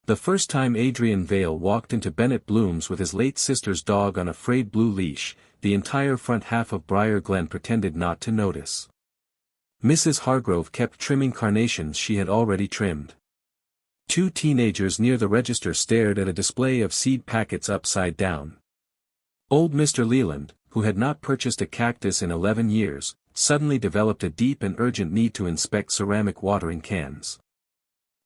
The first time Adrian Vale walked into Bennett Bloom's with his late sister's dog on a frayed blue leash, the entire front half of Briar Glen pretended not to notice. Mrs. Hargrove kept trimming carnations she had already trimmed. Two teenagers near the register stared at a display of seed packets upside down. Old Mr. Leland, who had not purchased a cactus in 11 years, suddenly developed a deep and urgent need to inspect ceramic watering cans.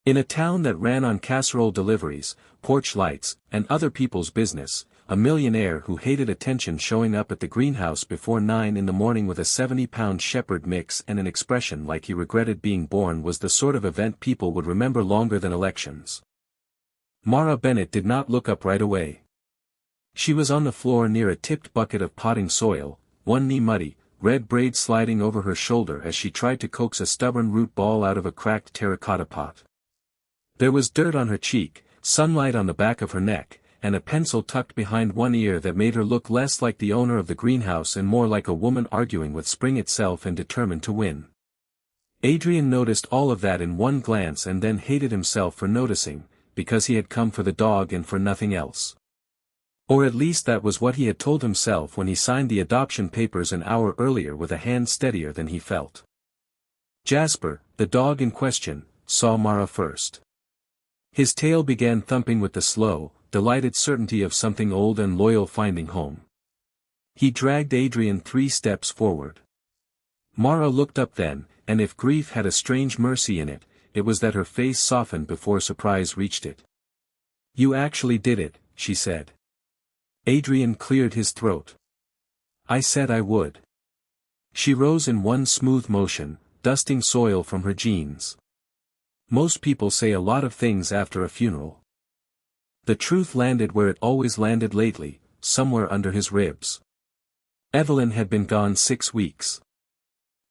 In a town that ran on casserole deliveries, porch lights, and other people's business, a millionaire who hated attention showing up at the greenhouse before 9 in the morning with a 70-pound shepherd mix and an expression like he regretted being born was the sort of event people would remember longer than elections. Mara Bennett did not look up right away. She was on the floor near a tipped bucket of potting soil, one knee muddy, red braid sliding over her shoulder as she tried to coax a stubborn root ball out of a cracked terracotta pot. There was dirt on her cheek, sunlight on the back of her neck, and a pencil tucked behind one ear that made her look less like the owner of the greenhouse and more like a woman arguing with spring itself and determined to win. Adrian noticed all of that in one glance and then hated himself for noticing, because he had come for the dog and for nothing else. Or at least that was what he had told himself when he signed the adoption papers an hour earlier with a hand steadier than he felt. Jasper, the dog in question, saw Mara first. His tail began thumping with the slow, delighted certainty of something old and loyal finding home. He dragged Adrian 3 steps forward. Mara looked up then, and if grief had a strange mercy in it, it was that her face softened before surprise reached it. "You actually did it," she said. Adrian cleared his throat. "I said I would." She rose in one smooth motion, dusting soil from her jeans. Most people say a lot of things after a funeral. The truth landed where it always landed lately, somewhere under his ribs. Evelyn had been gone 6 weeks.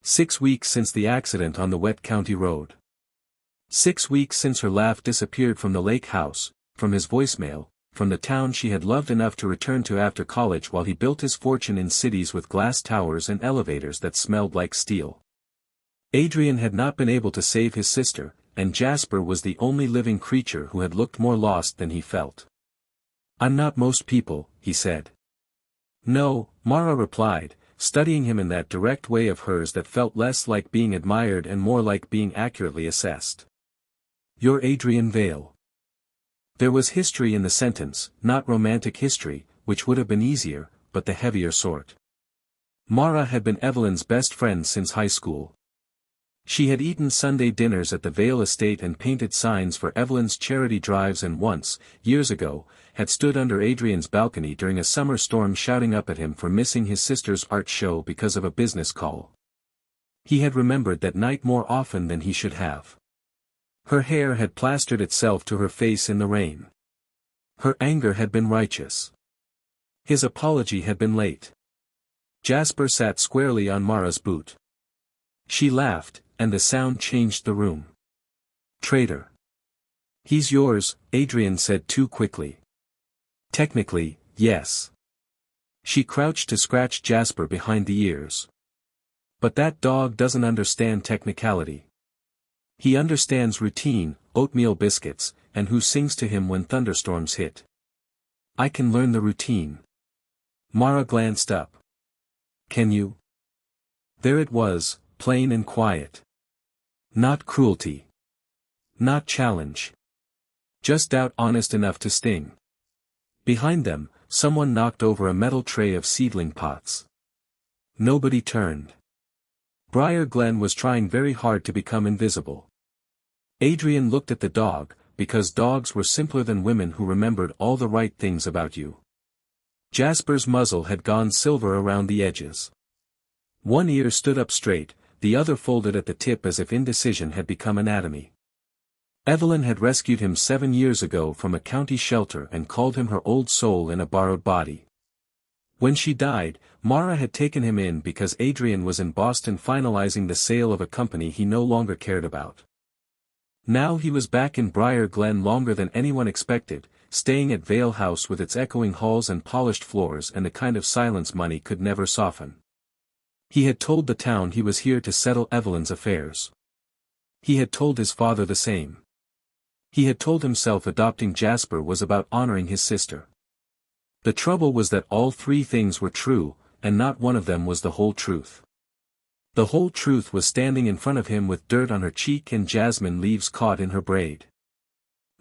6 weeks since the accident on the wet county road. 6 weeks since her laugh disappeared from the lake house, from his voicemail, from the town she had loved enough to return to after college while he built his fortune in cities with glass towers and elevators that smelled like steel. Adrian had not been able to save his sister, and Jasper was the only living creature who had looked more lost than he felt. "I'm not most people," he said. "No," Mara replied, studying him in that direct way of hers that felt less like being admired and more like being accurately assessed. "You're Adrian Vale." There was history in the sentence, not romantic history, which would have been easier, but the heavier sort. Mara had been Evelyn's best friend since high school. She had eaten Sunday dinners at the Vale estate and painted signs for Evelyn's charity drives and once, years ago, had stood under Adrian's balcony during a summer storm shouting up at him for missing his sister's art show because of a business call. He had remembered that night more often than he should have. Her hair had plastered itself to her face in the rain. Her anger had been righteous. His apology had been late. Jasper sat squarely on Mara's boot. She laughed, and the sound changed the room. "Traitor." "He's yours," Adrian said too quickly. "Technically, yes." She crouched to scratch Jasper behind the ears. "But that dog doesn't understand technicality. He understands routine, oatmeal biscuits, and who sings to him when thunderstorms hit. I can learn the routine." Mara glanced up. "Can you?" There it was, plain and quiet. Not cruelty. Not challenge. Just doubt honest enough to sting. Behind them, someone knocked over a metal tray of seedling pots. Nobody turned. Briar Glen was trying very hard to become invisible. Adrian looked at the dog, because dogs were simpler than women who remembered all the right things about you. Jasper's muzzle had gone silver around the edges. One ear stood up straight, the other folded at the tip as if indecision had become anatomy. Evelyn had rescued him 7 years ago from a county shelter and called him her old soul in a borrowed body. When she died, Mara had taken him in because Adrian was in Boston finalizing the sale of a company he no longer cared about. Now he was back in Briar Glen longer than anyone expected, staying at Vale House with its echoing halls and polished floors and the kind of silence money could never soften. He had told the town he was here to settle Evelyn's affairs. He had told his father the same. He had told himself adopting Jasper was about honoring his sister. The trouble was that all three things were true, and not one of them was the whole truth. The whole truth was standing in front of him with dirt on her cheek and jasmine leaves caught in her braid.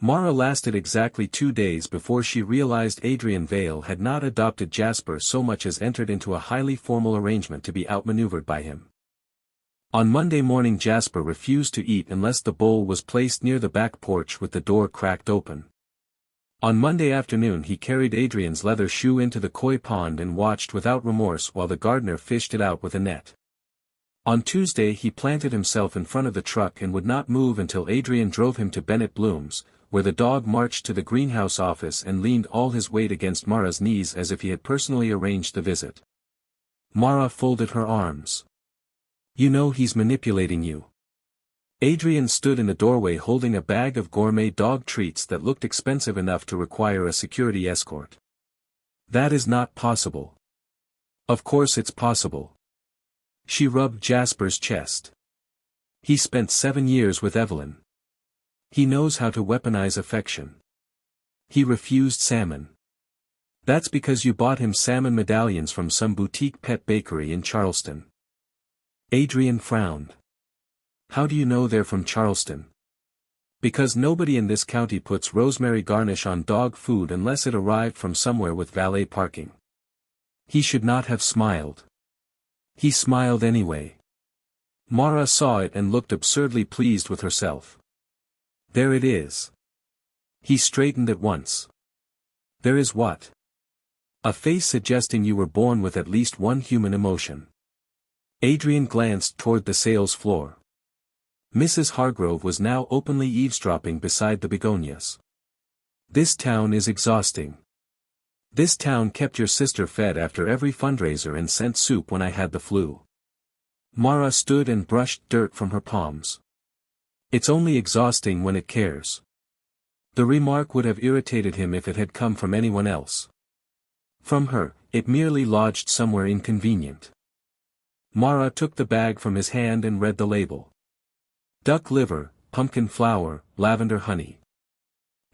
Mara lasted exactly 2 days before she realized Adrian Vale had not adopted Jasper so much as entered into a highly formal arrangement to be outmaneuvered by him. On Monday morning Jasper refused to eat unless the bowl was placed near the back porch with the door cracked open. On Monday afternoon he carried Adrian's leather shoe into the koi pond and watched without remorse while the gardener fished it out with a net. On Tuesday he planted himself in front of the truck and would not move until Adrian drove him to Bennett Bloom's, where the dog marched to the greenhouse office and leaned all his weight against Mara's knees as if he had personally arranged the visit. Mara folded her arms. "You know he's manipulating you." Adrian stood in the doorway holding a bag of gourmet dog treats that looked expensive enough to require a security escort. "That is not possible." "Of course it's possible." She rubbed Jasper's chest. "He spent 7 years with Evelyn. He knows how to weaponize affection. He refused salmon. That's because you bought him salmon medallions from some boutique pet bakery in Charleston." Adrian frowned. "How do you know they're from Charleston?" "Because nobody in this county puts rosemary garnish on dog food unless it arrived from somewhere with valet parking." He should not have smiled. He smiled anyway. Mara saw it and looked absurdly pleased with herself. "There it is." He straightened at once. "There is what?" "A face suggesting you were born with at least one human emotion." Adrian glanced toward the sales floor. Mrs. Hargrove was now openly eavesdropping beside the begonias. "This town is exhausting. This town kept your sister fed after every fundraiser and sent soup when I had the flu." Mara stood and brushed dirt from her palms. "It's only exhausting when it cares." The remark would have irritated him if it had come from anyone else. From her, it merely lodged somewhere inconvenient. Mara took the bag from his hand and read the label. "Duck liver, pumpkin flour, lavender honey."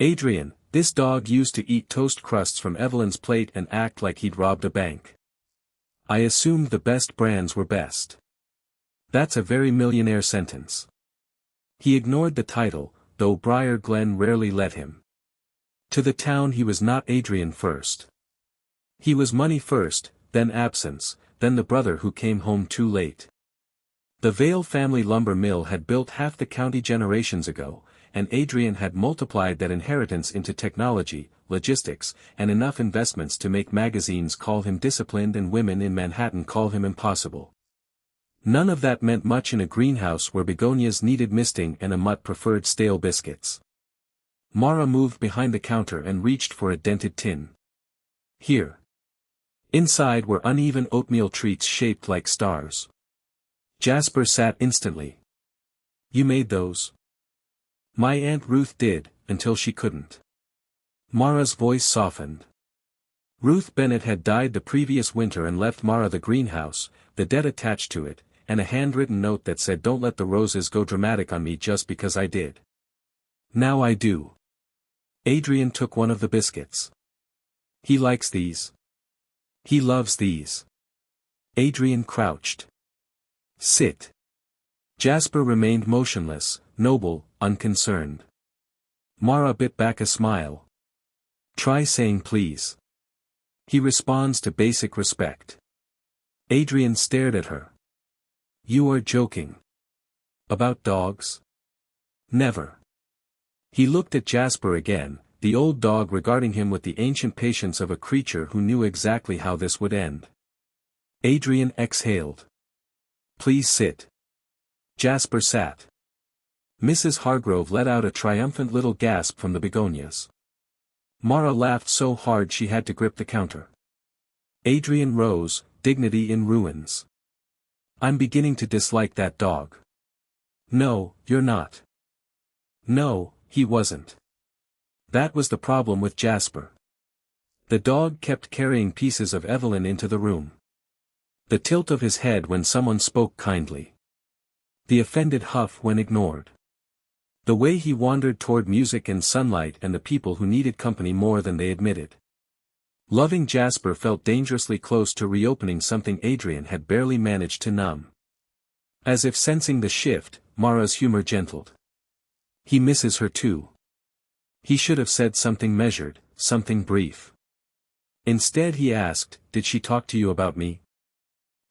"Adrian, this dog used to eat toast crusts from Evelyn's plate and act like he'd robbed a bank. I assumed the best brands were best." That's a very Millionaire sentence. He ignored the title, though Briar Glen rarely let him. To the town he was not Adrian first. He was money first, then absence, then the brother who came home too late. The Vale family lumber mill had built half the county generations ago, and Adrian had multiplied that inheritance into technology, logistics, and enough investments to make magazines call him disciplined and women in Manhattan call him impossible. None of that meant much in a greenhouse where begonias needed misting and a mutt preferred stale biscuits. Mara moved behind the counter and reached for a dented tin. "Here." Inside were uneven oatmeal treats shaped like stars. Jasper sat instantly. "You made those?" "My Aunt Ruth did, until she couldn't." Mara's voice softened. Ruth Bennett had died the previous winter and left Mara the greenhouse, the debt attached to it, and a handwritten note that said "Don't let the roses go dramatic on me just because I did. Now I do." Adrian took one of the biscuits. "He likes these. He loves these." Adrian crouched. "Sit." Jasper remained motionless, noble, unconcerned. Mara bit back a smile. "Try saying please. He responds to basic respect." Adrian stared at her. "You are joking. About dogs?" "Never." He looked at Jasper again, the old dog regarding him with the ancient patience of a creature who knew exactly how this would end. Adrian exhaled. "Please sit." Jasper sat. Mrs. Hargrove let out a triumphant little gasp from the begonias. Mara laughed so hard she had to grip the counter. Adrian rose, dignity in ruins. "I'm beginning to dislike that dog." "No, you're not." No, he wasn't. That was the problem with Jasper. The dog kept carrying pieces of Evelyn into the room. The tilt of his head when someone spoke kindly. The offended huff when ignored. The way he wandered toward music and sunlight and the people who needed company more than they admitted. Loving Jasper felt dangerously close to reopening something Adrian had barely managed to numb. As if sensing the shift, Mara's humor gentled. He misses her too. He should have said something measured, something brief. Instead he asked, did she talk to you about me?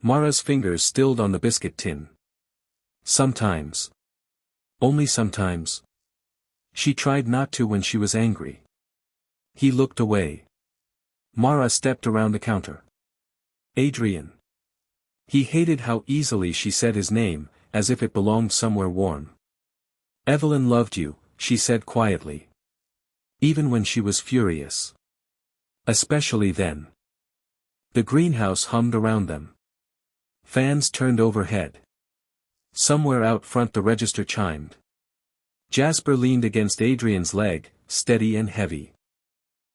Mara's fingers stilled on the biscuit tin. Sometimes. Only sometimes. She tried not to when she was angry. He looked away. Mara stepped around the counter. Adrian. He hated how easily she said his name, as if it belonged somewhere warm. Evelyn loved you, she said quietly. Even when she was furious. Especially then. The greenhouse hummed around them. Fans turned overhead. Somewhere out front the register chimed. Jasper leaned against Adrian's leg, steady and heavy.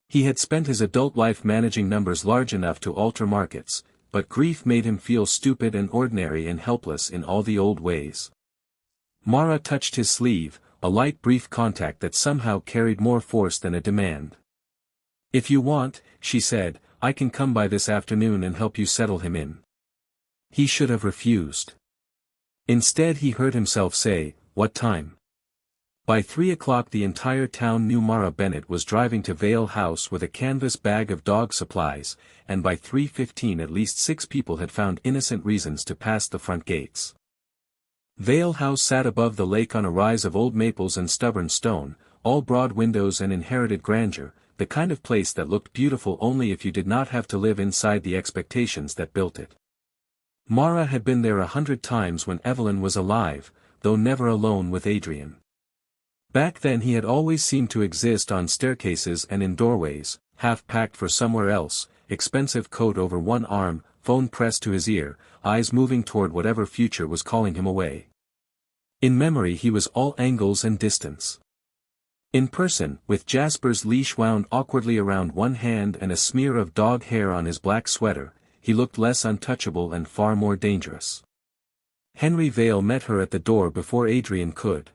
He had spent his adult life managing numbers large enough to alter markets, but grief made him feel stupid and ordinary and helpless in all the old ways. Mara touched his sleeve, a light brief contact that somehow carried more force than a demand. If you want, she said, I can come by this afternoon and help you settle him in. He should have refused. Instead he heard himself say, what time? By 3 o'clock the entire town knew Mara Bennett was driving to Vale House with a canvas bag of dog supplies, and by 3:15 at least 6 people had found innocent reasons to pass the front gates. Vale House sat above the lake on a rise of old maples and stubborn stone, all broad windows and inherited grandeur, the kind of place that looked beautiful only if you did not have to live inside the expectations that built it. Mara had been there 100 times when Evelyn was alive, though never alone with Adrian. Back then he had always seemed to exist on staircases and in doorways, half-packed for somewhere else, expensive coat over one arm, phone pressed to his ear, eyes moving toward whatever future was calling him away. In memory he was all angles and distance. In person, with Jasper's leash wound awkwardly around one hand and a smear of dog hair on his black sweater, he looked less untouchable and far more dangerous. Henry Vale met her at the door before Adrian could.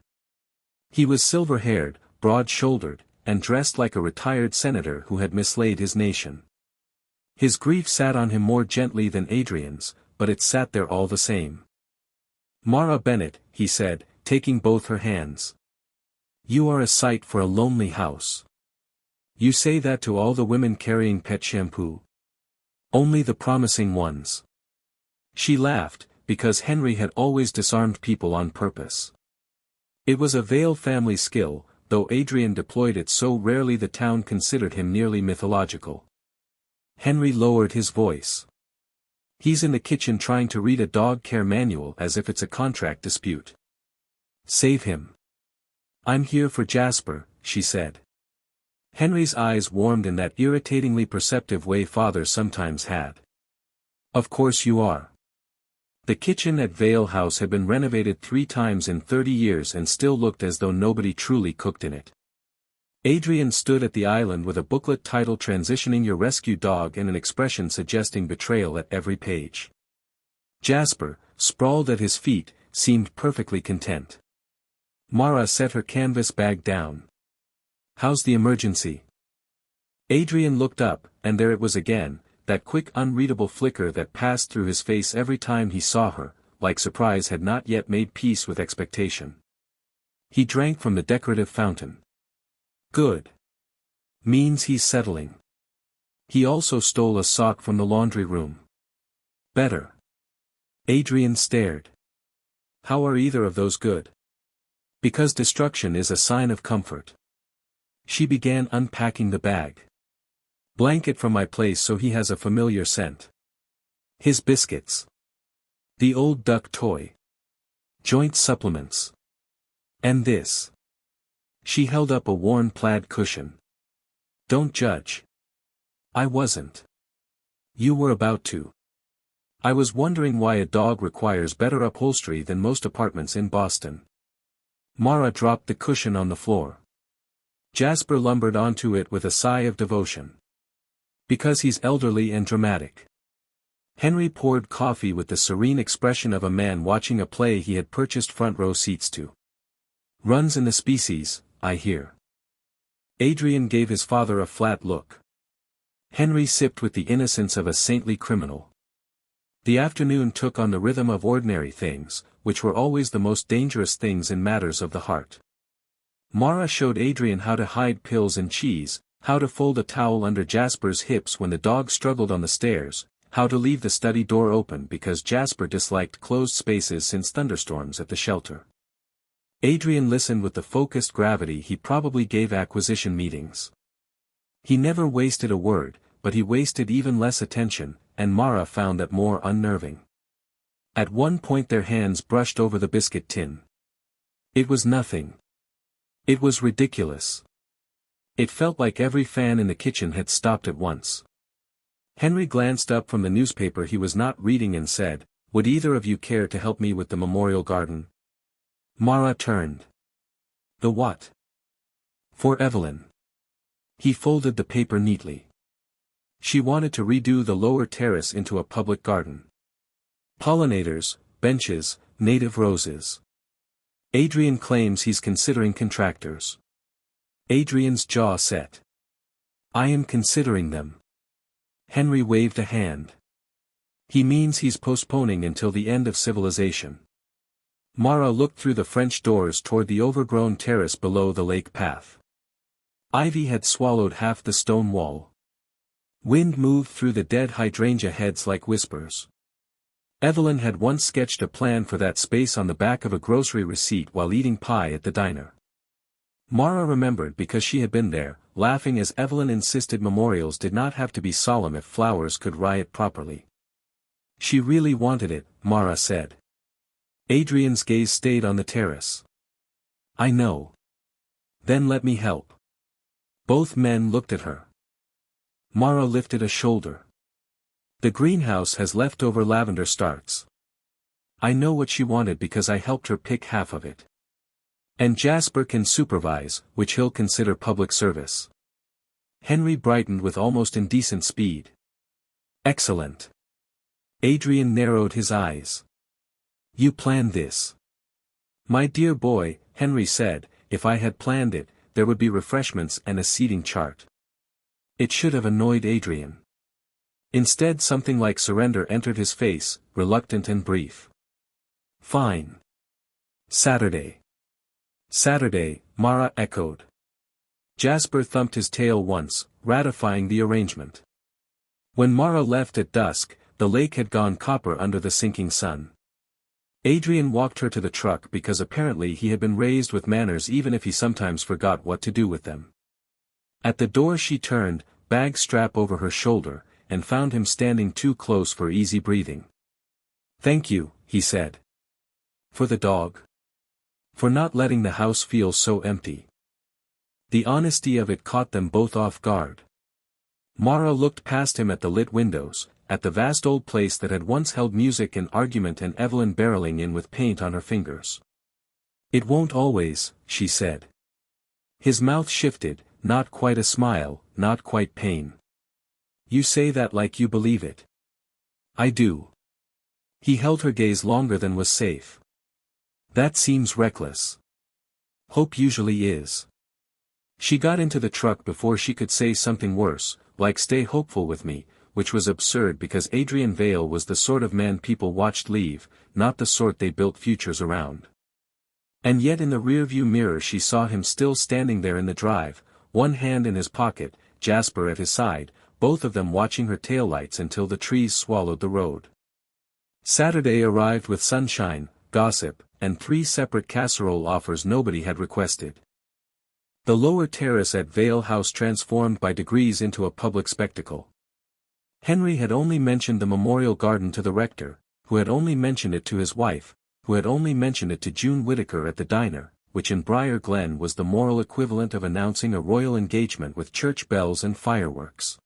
He was silver-haired, broad-shouldered, and dressed like a retired senator who had mislaid his nation. His grief sat on him more gently than Adrian's, but it sat there all the same. Mara Bennett, he said, taking both her hands. You are a sight for a lonely house. You say that to all the women carrying pet shampoo? Only the promising ones. She laughed, because Henry had always disarmed people on purpose. It was a Vale family skill, though Adrian deployed it so rarely the town considered him nearly mythological. Henry lowered his voice. He's in the kitchen trying to read a dog care manual as if it's a contract dispute. Save him. I'm here for Jasper, she said. Henry's eyes warmed in that irritatingly perceptive way fathers sometimes had. Of course you are. The kitchen at Vale House had been renovated 3 times in 30 years and still looked as though nobody truly cooked in it. Adrian stood at the island with a booklet titled Transitioning Your Rescue Dog and an expression suggesting betrayal at every page. Jasper, sprawled at his feet, seemed perfectly content. Mara set her canvas bag down. How's the emergency? Adrian looked up, and there it was again, that quick unreadable flicker that passed through his face every time he saw her, like surprise had not yet made peace with expectation. He drank from the decorative fountain. Good. Means he's settling. He also stole a sock from the laundry room. Better. Adrian stared. How are either of those good? Because destruction is a sign of comfort. She began unpacking the bag. Blanket from my place so he has a familiar scent. His biscuits. The old duck toy. Joint supplements. And this. She held up a worn plaid cushion. Don't judge. I wasn't. You were about to. I was wondering why a dog requires better upholstery than most apartments in Boston. Mara dropped the cushion on the floor. Jasper lumbered onto it with a sigh of devotion. Because he's elderly and dramatic. Henry poured coffee with the serene expression of a man watching a play he had purchased front row seats to. Runs in the species, I hear. Adrian gave his father a flat look. Henry sipped with the innocence of a saintly criminal. The afternoon took on the rhythm of ordinary things, which were always the most dangerous things in matters of the heart. Mara showed Adrian how to hide pills and cheese, how to fold a towel under Jasper's hips when the dog struggled on the stairs, how to leave the study door open because Jasper disliked closed spaces since thunderstorms at the shelter. Adrian listened with the focused gravity he probably gave acquisition meetings. He never wasted a word, but he wasted even less attention, and Mara found that more unnerving. At one point their hands brushed over the biscuit tin. It was nothing. It was ridiculous. It felt like every fan in the kitchen had stopped at once. Henry glanced up from the newspaper he was not reading and said, "Would either of you care to help me with the memorial garden?" Mara turned. "The what?" "For Evelyn." He folded the paper neatly. She wanted to redo the lower terrace into a public garden. Pollinators, benches, native roses. Adrian claims he's considering contractors. Adrian's jaw set. "I am considering them." Henry waved a hand. "He means he's postponing until the end of civilization." Mara looked through the French doors toward the overgrown terrace below the lake path. Ivy had swallowed half the stone wall. Wind moved through the dead hydrangea heads like whispers. Evelyn had once sketched a plan for that space on the back of a grocery receipt while eating pie at the diner. Mara remembered because she had been there, laughing as Evelyn insisted memorials did not have to be solemn if flowers could riot properly. She really wanted it, Mara said. Adrian's gaze stayed on the terrace. "I know. Then let me help." Both men looked at her. Mara lifted a shoulder. "The greenhouse has leftover lavender starts. I know what she wanted because I helped her pick half of it. And Jasper can supervise, which he'll consider public service." Henry brightened with almost indecent speed. "Excellent." Adrian narrowed his eyes. "You planned this?" "My dear boy," Henry said, "if I had planned it, there would be refreshments and a seating chart." It should have annoyed Adrian. Instead something like surrender entered his face, reluctant and brief. "Fine. Saturday." "Saturday," Mara echoed. Jasper thumped his tail once, ratifying the arrangement. When Mara left at dusk, the lake had gone copper under the sinking sun. Adrian walked her to the truck because apparently he had been raised with manners even if he sometimes forgot what to do with them. At the door she turned, bag strap over her shoulder, and found him standing too close for easy breathing. "Thank you," he said. "For the dog? For not letting the house feel so empty." The honesty of it caught them both off guard. Mara looked past him at the lit windows, at the vast old place that had once held music and argument and Evelyn barreling in with paint on her fingers. "It won't always," she said. His mouth shifted, not quite a smile, not quite pain. "You say that like you believe it." "I do." He held her gaze longer than was safe. "That seems reckless." "Hope usually is." She got into the truck before she could say something worse, like "stay hopeful with me," which was absurd because Adrian Vale was the sort of man people watched leave, not the sort they built futures around. And yet in the rearview mirror she saw him still standing there in the drive, one hand in his pocket, Jasper at his side, both of them watching her taillights until the trees swallowed the road. Saturday arrived with sunshine, gossip, and 3 separate casserole offers nobody had requested. The lower terrace at Vale House transformed by degrees into a public spectacle. Henry had only mentioned the memorial garden to the rector, who had only mentioned it to his wife, who had only mentioned it to June Whittaker at the diner, which in Briar Glen was the moral equivalent of announcing a royal engagement with church bells and fireworks.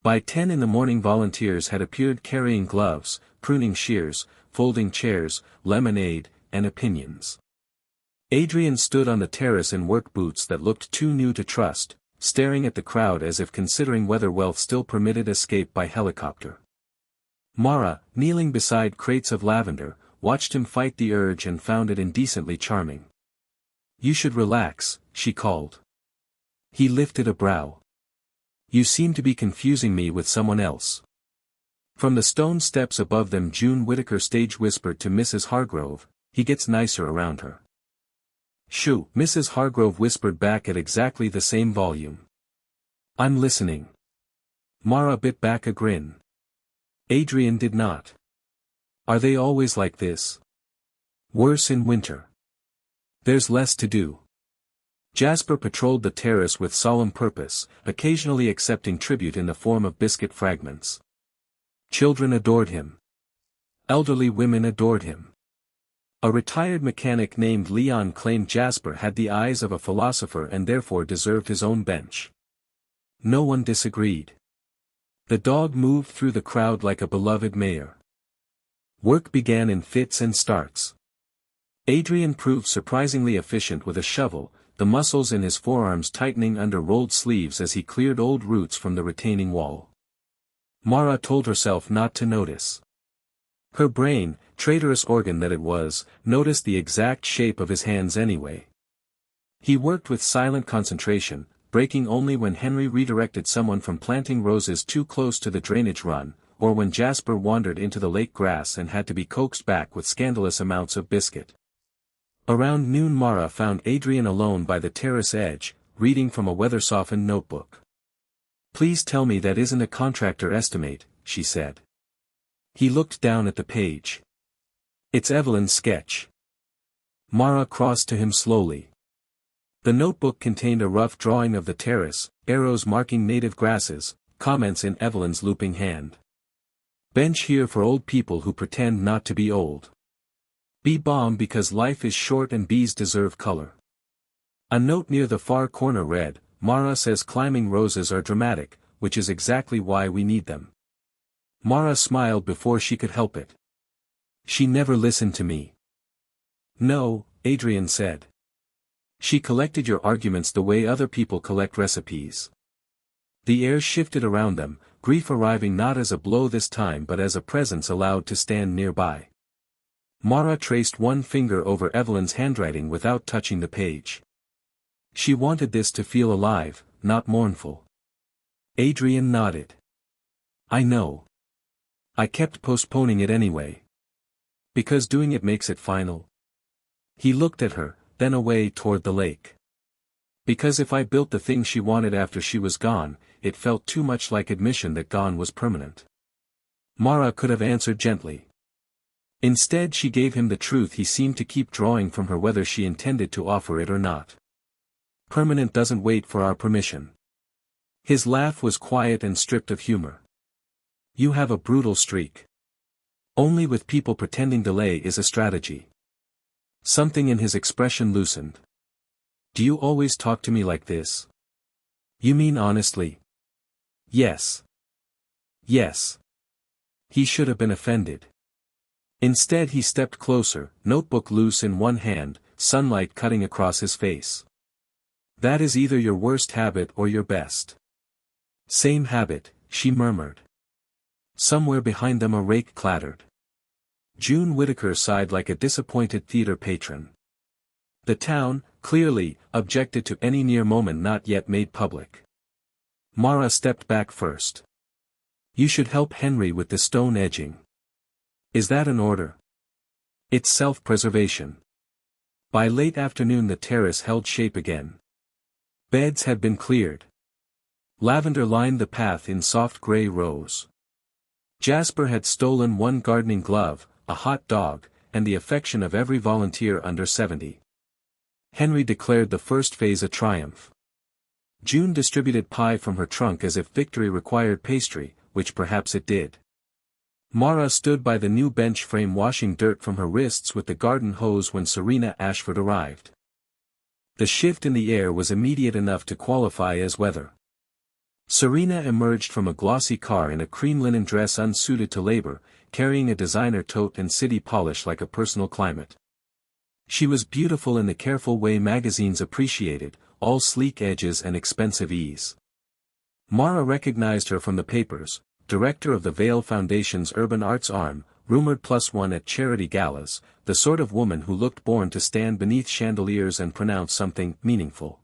By 10 in the morning volunteers had appeared carrying gloves, pruning shears, folding chairs, lemonade, and opinions. Adrian stood on the terrace in work boots that looked too new to trust, staring at the crowd as if considering whether wealth still permitted escape by helicopter. Mara, kneeling beside crates of lavender, watched him fight the urge and found it indecently charming. You should relax, she called. He lifted a brow. You seem to be confusing me with someone else. From the stone steps above them June Whittaker stage whispered to Mrs. Hargrove, he gets nicer around her. Shoo, Mrs. Hargrove whispered back at exactly the same volume. I'm listening. Mara bit back a grin. Adrian did not. Are they always like this? Worse in winter. There's less to do. Jasper patrolled the terrace with solemn purpose, occasionally accepting tribute in the form of biscuit fragments. Children adored him. Elderly women adored him. A retired mechanic named Leon claimed Jasper had the eyes of a philosopher and therefore deserved his own bench. No one disagreed. The dog moved through the crowd like a beloved mayor. Work began in fits and starts. Adrian proved surprisingly efficient with a shovel, the muscles in his forearms tightening under rolled sleeves as he cleared old roots from the retaining wall. Mara told herself not to notice. Her brain, traitorous organ that it was, noticed the exact shape of his hands anyway. He worked with silent concentration, breaking only when Henry redirected someone from planting roses too close to the drainage run, or when Jasper wandered into the lake grass and had to be coaxed back with scandalous amounts of biscuit. Around noon Mara found Adrian alone by the terrace edge, reading from a weather-softened notebook. Please tell me that isn't a contractor estimate, she said. He looked down at the page. It's Evelyn's sketch. Mara crossed to him slowly. The notebook contained a rough drawing of the terrace, arrows marking native grasses, comments in Evelyn's looping hand. Bench here for old people who pretend not to be old. Bee balm because life is short and bees deserve color. A note near the far corner read, Mara says climbing roses are dramatic, which is exactly why we need them. Mara smiled before she could help it. She never listened to me. No, Adrian said. She collected your arguments the way other people collect recipes. The air shifted around them, grief arriving not as a blow this time but as a presence allowed to stand nearby. Mara traced one finger over Evelyn's handwriting without touching the page. She wanted this to feel alive, not mournful. Adrian nodded. I know. I kept postponing it anyway. Because doing it makes it final. He looked at her, then away toward the lake. Because if I built the thing she wanted after she was gone, it felt too much like admission that gone was permanent. Mara could have answered gently. Instead she gave him the truth he seemed to keep drawing from her whether she intended to offer it or not. Permanent doesn't wait for our permission. His laugh was quiet and stripped of humor. You have a brutal streak. Only with people pretending delay is a strategy. Something in his expression loosened. Do you always talk to me like this? You mean honestly? Yes. Yes. He should have been offended. Instead he stepped closer, notebook loose in one hand, sunlight cutting across his face. That is either your worst habit or your best. Same habit, she murmured. Somewhere behind them a rake clattered. June Whittaker sighed like a disappointed theater patron. The town, clearly, objected to any near moment not yet made public. Mara stepped back first. You should help Henry with the stone edging. Is that an order? It's self-preservation. By late afternoon the terrace held shape again. Beds had been cleared. Lavender lined the path in soft gray rows. Jasper had stolen one gardening glove, a hot dog, and the affection of every volunteer under 70. Henry declared the first phase a triumph. June distributed pie from her trunk as if victory required pastry, which perhaps it did. Mara stood by the new bench frame washing dirt from her wrists with the garden hose when Serena Ashford arrived. The shift in the air was immediate enough to qualify as weather. Serena emerged from a glossy car in a cream linen dress unsuited to labor, carrying a designer tote and city polish like a personal climate. She was beautiful in the careful way magazines appreciated, all sleek edges and expensive ease. Mara recognized her from the papers, director of the Vale Foundation's Urban Arts arm, rumored +1 at charity galas, the sort of woman who looked born to stand beneath chandeliers and pronounce something meaningful.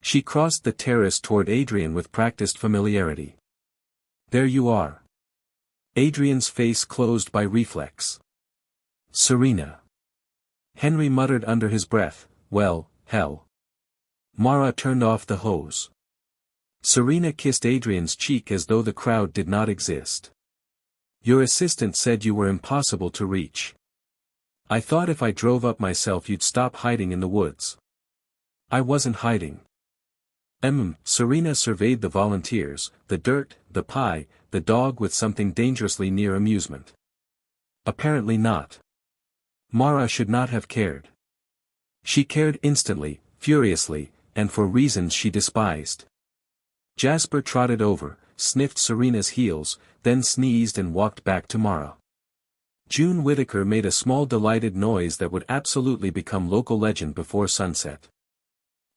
She crossed the terrace toward Adrian with practiced familiarity. "There you are." Adrian's face closed by reflex. "Serena." Henry muttered under his breath, "Well, hell." Mara turned off the hose. Serena kissed Adrian's cheek as though the crowd did not exist. "Your assistant said you were impossible to reach. I thought if I drove up myself you'd stop hiding in the woods." "I wasn't hiding." Serena surveyed the volunteers, the dirt, the pie, the dog with something dangerously near amusement. "Apparently not." Mara should not have cared. She cared instantly, furiously, and for reasons she despised. Jasper trotted over, sniffed Serena's heels, then sneezed and walked back to Mara. June Whittaker made a small delighted noise that would absolutely become local legend before sunset.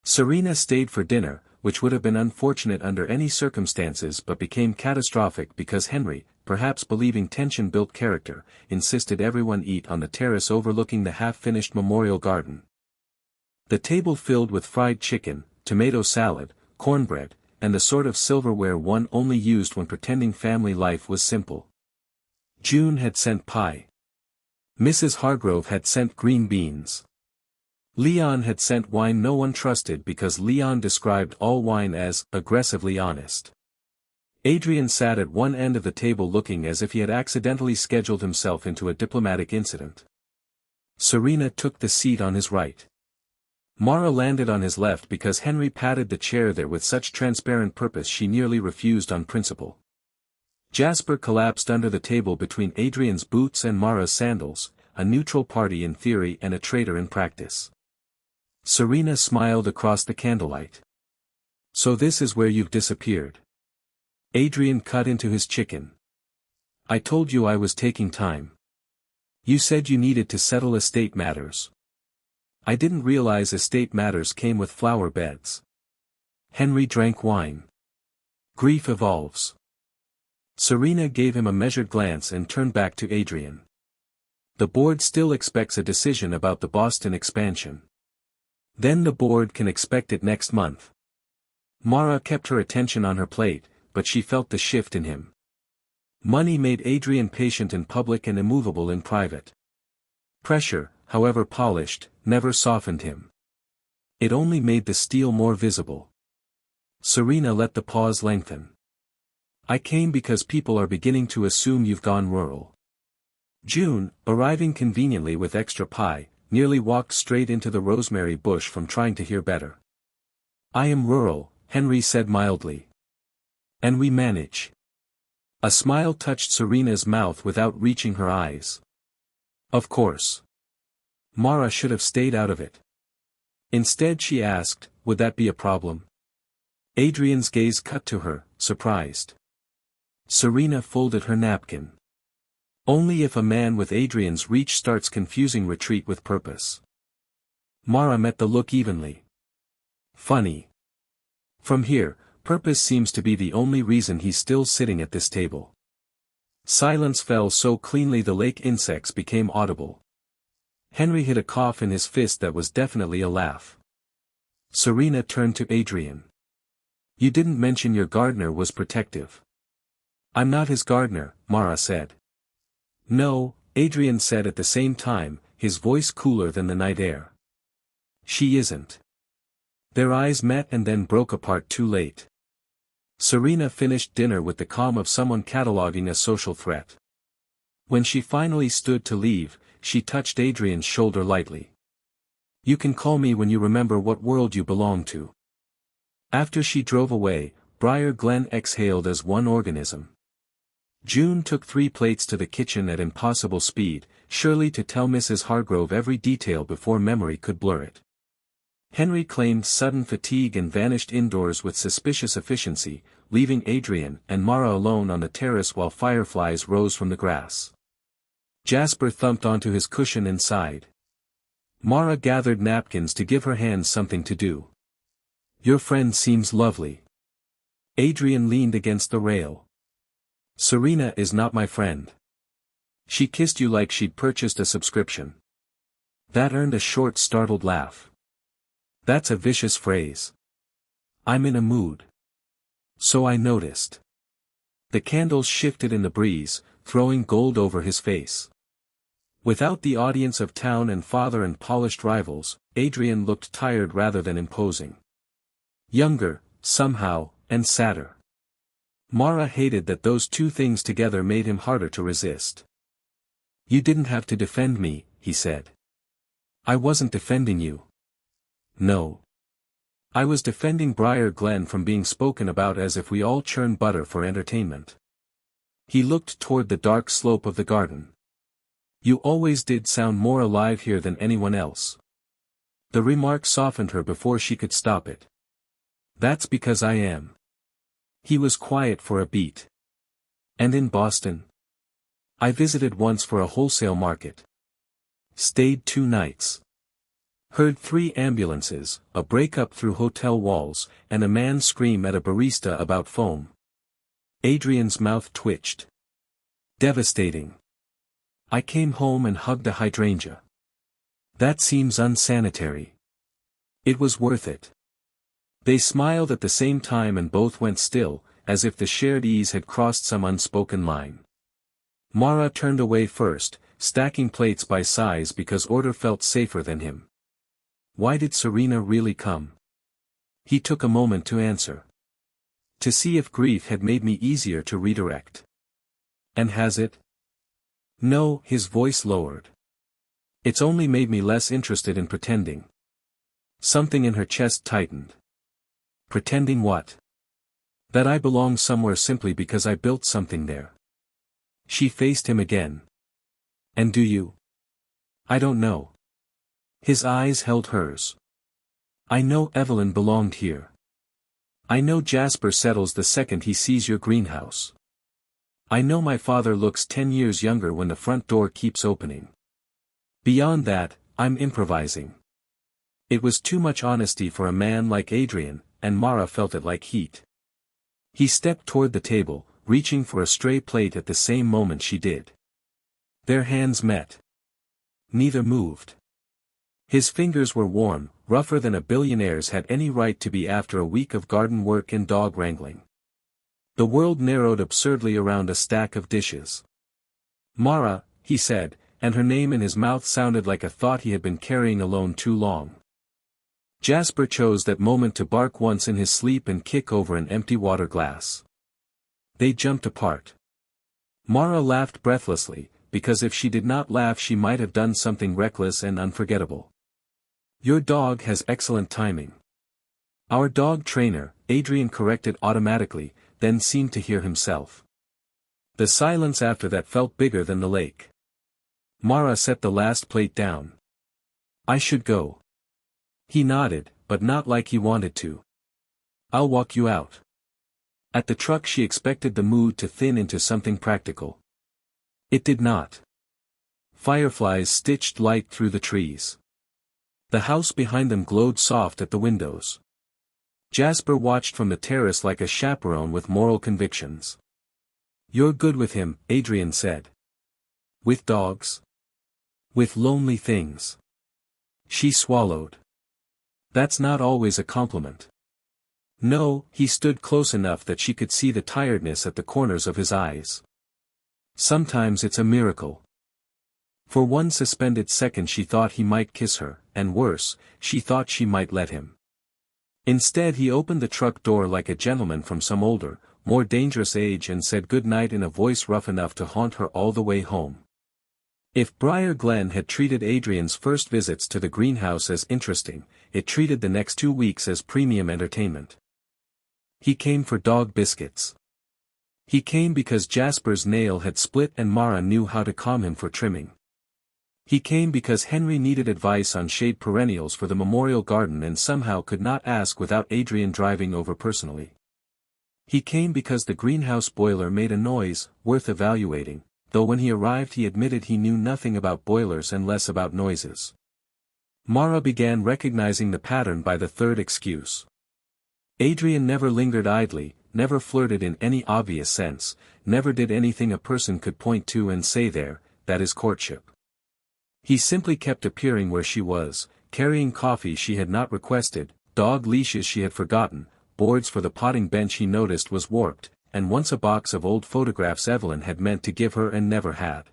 Serena stayed for dinner, which would have been unfortunate under any circumstances but became catastrophic because Henry, perhaps believing tension built character, insisted everyone eat on the terrace overlooking the half-finished memorial garden. The table filled with fried chicken, tomato salad, cornbread, and the sort of silverware one only used when pretending family life was simple. June had sent pie. Mrs. Hargrove had sent green beans. Leon had sent wine no one trusted because Leon described all wine as aggressively honest. Adrian sat at one end of the table looking as if he had accidentally scheduled himself into a diplomatic incident. Serena took the seat on his right. Mara landed on his left because Henry patted the chair there with such transparent purpose she nearly refused on principle. Jasper collapsed under the table between Adrian's boots and Mara's sandals, a neutral party in theory and a traitor in practice. Serena smiled across the candlelight. "So this is where you've disappeared." Adrian cut into his chicken. "I told you I was taking time. You said you needed to settle estate matters." "I didn't realize estate matters came with flower beds." Henry drank wine. "Grief evolves." Serena gave him a measured glance and turned back to Adrian. "The board still expects a decision about the Boston expansion. Then the board can expect it next month." Mara kept her attention on her plate, but she felt the shift in him. Money made Adrian patient in public and immovable in private. Pressure, however polished, never softened him. It only made the steel more visible. Serena let the pause lengthen. "I came because people are beginning to assume you've gone rural." June, arriving conveniently with extra pie, nearly walked straight into the rosemary bush from trying to hear better. "I am rural," Henry said mildly. "And we manage." A smile touched Serena's mouth without reaching her eyes. "Of course." Mara should have stayed out of it. Instead she asked, "Would that be a problem?" Adrian's gaze cut to her, surprised. Serena folded her napkin. "Only if a man with Adrian's reach starts confusing retreat with purpose." Mara met the look evenly. "Funny. From here, purpose seems to be the only reason he's still sitting at this table." Silence fell so cleanly the lake insects became audible. Henry hit a cough in his fist that was definitely a laugh. Serena turned to Adrian. "You didn't mention your gardener was protective." "I'm not his gardener," Mara said. "No," Adrian said at the same time, his voice cooler than the night air. "She isn't." Their eyes met and then broke apart too late. Serena finished dinner with the calm of someone cataloging a social threat. When she finally stood to leave, she touched Adrian's shoulder lightly. "You can call me when you remember what world you belong to." After she drove away, Briar Glen exhaled as one organism. June took 3 plates to the kitchen at impossible speed, surely to tell Mrs. Hargrove every detail before memory could blur it. Henry claimed sudden fatigue and vanished indoors with suspicious efficiency, leaving Adrian and Mara alone on the terrace while fireflies rose from the grass. Jasper thumped onto his cushion and sighed. Mara gathered napkins to give her hands something to do. "Your friend seems lovely." Adrian leaned against the rail. "Serena is not my friend." She kissed you like she'd purchased a subscription. That earned a short startled laugh. That's a vicious phrase. I'm in a mood. So I noticed. The candles shifted in the breeze, throwing gold over his face. Without the audience of town and father and polished rivals, Adrian looked tired rather than imposing. Younger, somehow, and sadder. Mara hated that those two things together made him harder to resist. You didn't have to defend me, he said. I wasn't defending you. No. I was defending Briar Glen from being spoken about as if we all churn butter for entertainment. He looked toward the dark slope of the garden. You always did sound more alive here than anyone else. The remark softened her before she could stop it. That's because I am. He was quiet for a beat. And in Boston? I visited once for a wholesale market. Stayed 2 nights. Heard 3 ambulances, a break-up through hotel walls, and a man scream at a barista about foam. Adrian's mouth twitched. Devastating. I came home and hugged a hydrangea. That seems unsanitary. It was worth it. They smiled at the same time and both went still, as if the shared ease had crossed some unspoken line. Mara turned away first, stacking plates by size because order felt safer than him. Why did Serena really come? He took a moment to answer. To see if grief had made me easier to redirect. And has it? No, his voice lowered. It's only made me less interested in pretending. Something in her chest tightened. Pretending what? That I belong somewhere simply because I built something there. She faced him again. And do you? I don't know. His eyes held hers. I know Evelyn belonged here. I know Jasper settles the second he sees your greenhouse. I know my father looks 10 years younger when the front door keeps opening. Beyond that, I'm improvising. It was too much honesty for a man like Adrian, and Mara felt it like heat. He stepped toward the table, reaching for a stray plate at the same moment she did. Their hands met. Neither moved. His fingers were warm, rougher than a billionaire's had any right to be after a week of garden work and dog wrangling. The world narrowed absurdly around a stack of dishes. Mara, he said, and her name in his mouth sounded like a thought he had been carrying alone too long. Jasper chose that moment to bark once in his sleep and kick over an empty water glass. They jumped apart. Mara laughed breathlessly, because if she did not laugh she might have done something reckless and unforgettable. Your dog has excellent timing. Our dog trainer, Adrian corrected automatically, then seemed to hear himself. The silence after that felt bigger than the lake. Mara set the last plate down. I should go. He nodded, but not like he wanted to. I'll walk you out. At the truck she expected the mood to thin into something practical. It did not. Fireflies stitched light through the trees. The house behind them glowed soft at the windows. Jasper watched from the terrace like a chaperone with moral convictions. You're good with him, Adrian said. With dogs? With lonely things. She swallowed. That's not always a compliment. No, he stood close enough that she could see the tiredness at the corners of his eyes. Sometimes it's a miracle. For one suspended second she thought he might kiss her, and worse, she thought she might let him. Instead he opened the truck door like a gentleman from some older, more dangerous age and said good night in a voice rough enough to haunt her all the way home. If Briar Glen had treated Adrian's first visits to the greenhouse as interesting, it treated the next 2 weeks as premium entertainment. He came for dog biscuits. He came because Jasper's nail had split and Mara knew how to calm him for trimming. He came because Henry needed advice on shade perennials for the memorial garden and somehow could not ask without Adrian driving over personally. He came because the greenhouse boiler made a noise, worth evaluating, though when he arrived he admitted he knew nothing about boilers and less about noises. Mara began recognizing the pattern by the third excuse. Adrian never lingered idly, never flirted in any obvious sense, never did anything a person could point to and say there that is courtship. He simply kept appearing where she was, carrying coffee she had not requested, dog leashes she had forgotten, boards for the potting bench he noticed was warped, and once a box of old photographs Evelyn had meant to give her and never had.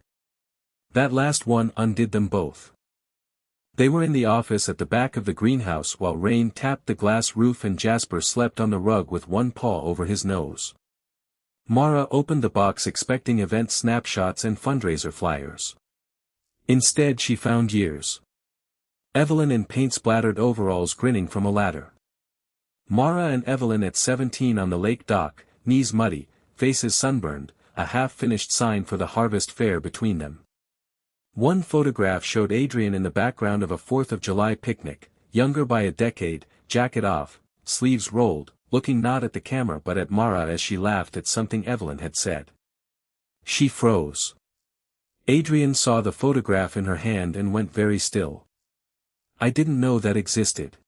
That last one undid them both. They were in the office at the back of the greenhouse while rain tapped the glass roof and Jasper slept on the rug with one paw over his nose. Mara opened the box expecting event snapshots and fundraiser flyers. Instead she found years. Evelyn in paint-splattered overalls grinning from a ladder. Mara and Evelyn at 17 on the lake dock, knees muddy, faces sunburned, a half-finished sign for the harvest fair between them. One photograph showed Adrian in the background of a 4th of July picnic, younger by a decade, jacket off, sleeves rolled, looking not at the camera but at Mara as she laughed at something Evelyn had said. She froze. Adrian saw the photograph in her hand and went very still. I didn't know that existed.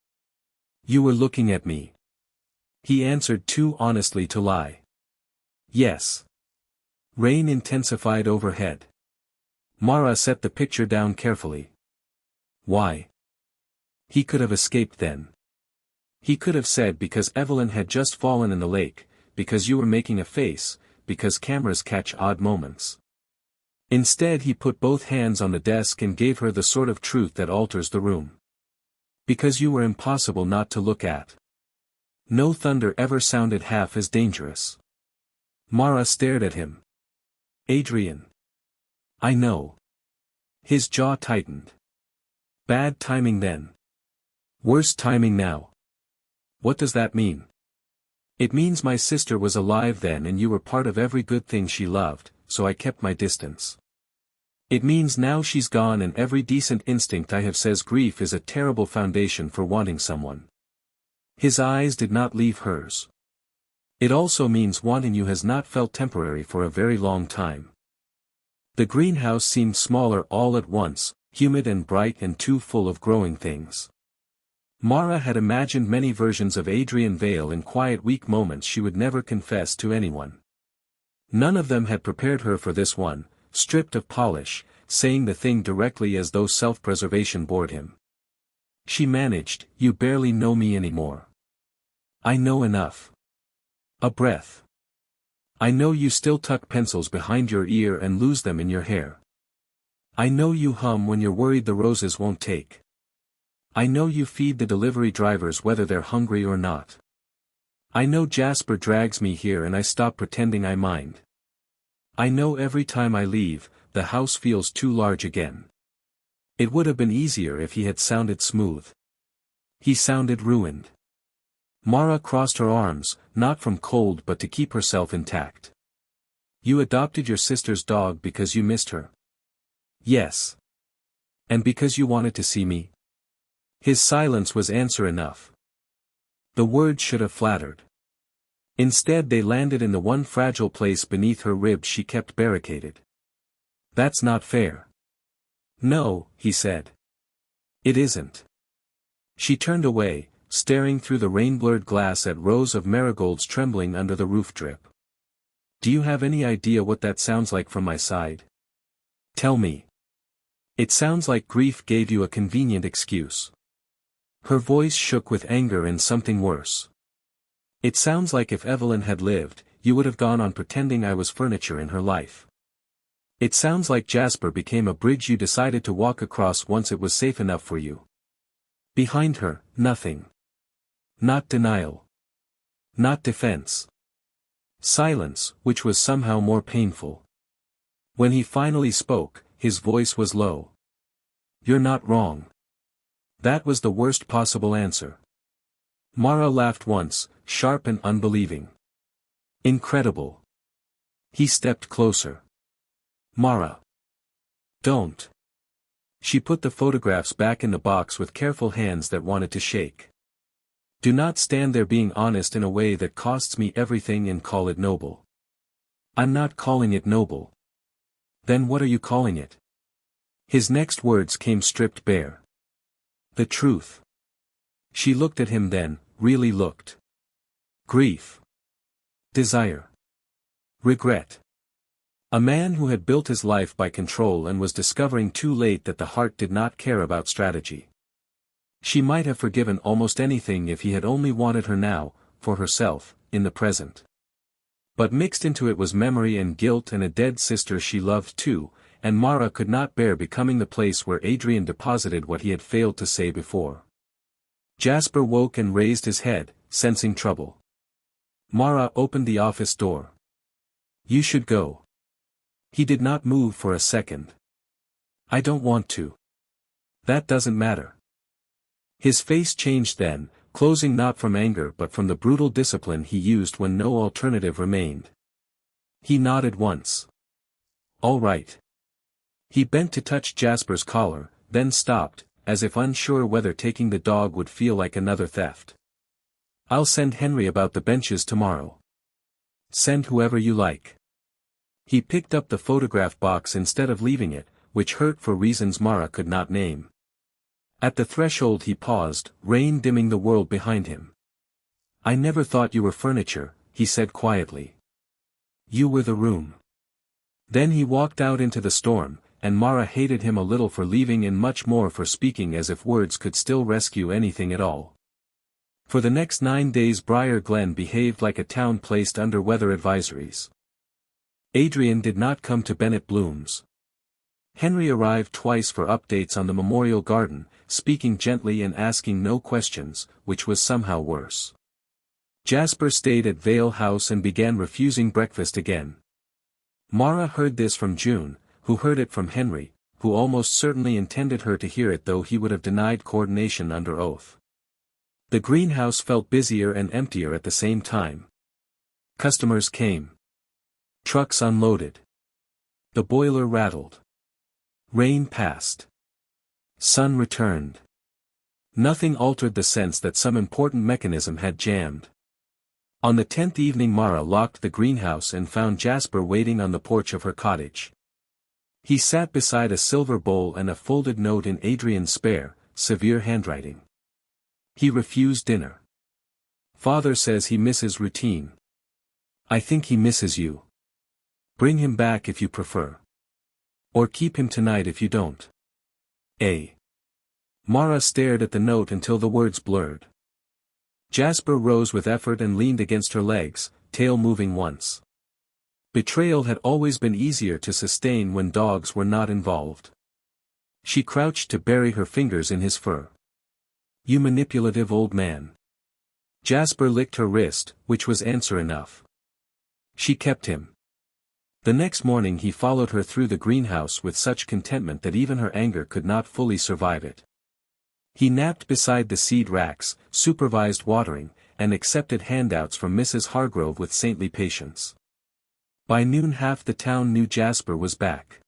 You were looking at me. He answered too honestly to lie. Yes. Rain intensified overhead. Mara set the picture down carefully. Why? He could have escaped then. He could have said because Evelyn had just fallen in the lake, because you were making a face, because cameras catch odd moments. Instead he put both hands on the desk and gave her the sort of truth that alters the room. Because you were impossible not to look at. No thunder ever sounded half as dangerous. Mara stared at him. Adrian. I know. His jaw tightened. Bad timing then. Worse timing now. What does that mean? It means my sister was alive then and you were part of every good thing she loved, so I kept my distance. It means now she's gone and every decent instinct I have says grief is a terrible foundation for wanting someone. His eyes did not leave hers. It also means wanting you has not felt temporary for a very long time. The greenhouse seemed smaller all at once, humid and bright and too full of growing things. Mara had imagined many versions of Adrian Vale in quiet weak moments she would never confess to anyone. None of them had prepared her for this one, stripped of polish, saying the thing directly as though self-preservation bored him. She managed, you barely know me anymore. I know enough. A breath. I know you still tuck pencils behind your ear and lose them in your hair. I know you hum when you're worried the roses won't take. I know you feed the delivery drivers whether they're hungry or not. I know Jasper drags me here and I stop pretending I mind. I know every time I leave, the house feels too large again. It would have been easier if he had sounded smooth. He sounded ruined. Mara crossed her arms, not from cold but to keep herself intact. You adopted your sister's dog because you missed her. Yes. And because you wanted to see me? His silence was answer enough. The words should have flattered. Instead they landed in the one fragile place beneath her ribs she kept barricaded. That's not fair. No, he said. It isn't. She turned away, staring through the rain-blurred glass at rows of marigolds trembling under the roof drip. Do you have any idea what that sounds like from my side? Tell me. It sounds like grief gave you a convenient excuse. Her voice shook with anger and something worse. It sounds like if Evelyn had lived, you would have gone on pretending I was furniture in her life. It sounds like Jasper became a bridge you decided to walk across once it was safe enough for you. Behind her, nothing. Not denial. Not defense. Silence, which was somehow more painful. When he finally spoke, his voice was low. You're not wrong. That was the worst possible answer. Mara laughed once, sharp and unbelieving. Incredible. He stepped closer. Mara. Don't. She put the photographs back in the box with careful hands that wanted to shake. Do not stand there being honest in a way that costs me everything and call it noble. I'm not calling it noble. Then what are you calling it? His next words came stripped bare. The truth. She looked at him then, really looked. Grief. Desire. Regret. A man who had built his life by control and was discovering too late that the heart did not care about strategy. She might have forgiven almost anything if he had only wanted her now, for herself, in the present. But mixed into it was memory and guilt and a dead sister she loved too, and Mara could not bear becoming the place where Adrian deposited what he had failed to say before. Jasper woke and raised his head, sensing trouble. Mara opened the office door. "You should go." He did not move for a second. "I don't want to." "That doesn't matter." His face changed then, closing not from anger but from the brutal discipline he used when no alternative remained. He nodded once. "All right." He bent to touch Jasper's collar, then stopped, as if unsure whether taking the dog would feel like another theft. "I'll send Henry about the benches tomorrow." "Send whoever you like." He picked up the photograph box instead of leaving it, which hurt for reasons Mara could not name. At the threshold he paused, rain dimming the world behind him. "I never thought you were furniture," he said quietly. "You were the room." Then he walked out into the storm, and Mara hated him a little for leaving and much more for speaking as if words could still rescue anything at all. For the next 9 days Briar Glen behaved like a town placed under weather advisories. Adrian did not come to Bennett Bloom's. Henry arrived twice for updates on the memorial garden, speaking gently and asking no questions, which was somehow worse. Jasper stayed at Vale House and began refusing breakfast again. Mara heard this from June, who heard it from Henry, who almost certainly intended her to hear it though he would have denied coordination under oath. The greenhouse felt busier and emptier at the same time. Customers came. Trucks unloaded. The boiler rattled. Rain passed. Sun returned. Nothing altered the sense that some important mechanism had jammed. On the 10th evening Mara locked the greenhouse and found Jasper waiting on the porch of her cottage. He sat beside a silver bowl and a folded note in Adrian's spare, severe handwriting. He refused dinner. "Father says he misses routine. I think he misses you. Bring him back if you prefer. Or keep him tonight if you don't. A." Mara stared at the note until the words blurred. Jasper rose with effort and leaned against her legs, tail moving once. Betrayal had always been easier to sustain when dogs were not involved. She crouched to bury her fingers in his fur. "You manipulative old man." Jasper licked her wrist, which was answer enough. She kept him. The next morning he followed her through the greenhouse with such contentment that even her anger could not fully survive it. He napped beside the seed racks, supervised watering, and accepted handouts from Mrs. Hargrove with saintly patience. By noon half the town knew Jasper was back.